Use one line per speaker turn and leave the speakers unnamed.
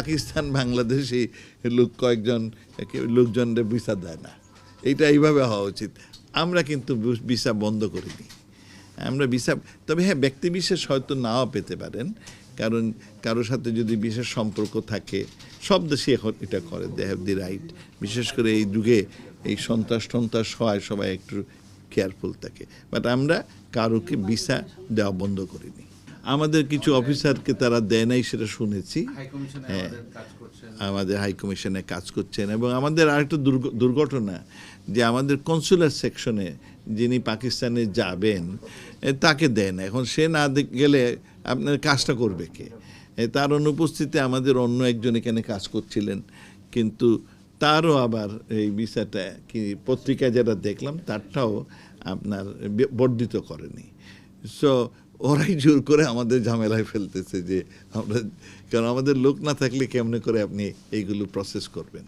পাকিস্তান বাংলাদেশ এই কয়েকজন লোকজনের ভিসা দেয় না, এইটা এইভাবে হওয়া উচিত। আমরা কিন্তু ভিসা বন্ধ করিনি, আমরা ভিসা, তবে হ্যাঁ ব্যক্তি বিশেষ হয়তো নাও পেতে পারেন, কারণ কারোর সাথে যদি বিশেষ সম্পর্ক থাকে, সব দেশে এখন এটা করে, দে হ্যাভ দি রাইট। বিশেষ করে এই যুগে এই সন্ত্রাস হয়, সবাই একটু কেয়ারফুল থাকে। বাট আমরা কারোকে ভিসা দেওয়া বন্ধ করিনি। আমাদের কিছু অফিসারকে তারা দেয় নাই সেটা শুনেছি, হ্যাঁ আমাদের হাই কমিশনে কাজ করছেন। এবং আমাদের আরেকটা দুর্ঘটনা যে আমাদের কনসুলার সেকশনে যিনি পাকিস্তানে যাবেন তাকে দেন, এখন সে না গেলে আপনার কাজটা করবে কে? তার অনুপস্থিতিতে আমাদের অন্য একজন এখানে কাজ করছিলেন, কিন্তু তারও আবার এই ভিসাটা কি পত্রিকায় যেটা দেখলাম তারটাও আপনার বর্ধিত করেনি। সো ওরাই জোর করে আমাদের ঝামেলায় ফেলতেছে যে আমরা, কারণ আমাদের লোক না থাকলে কেমনে করে আপনি এইগুলো প্রসেস করবেন।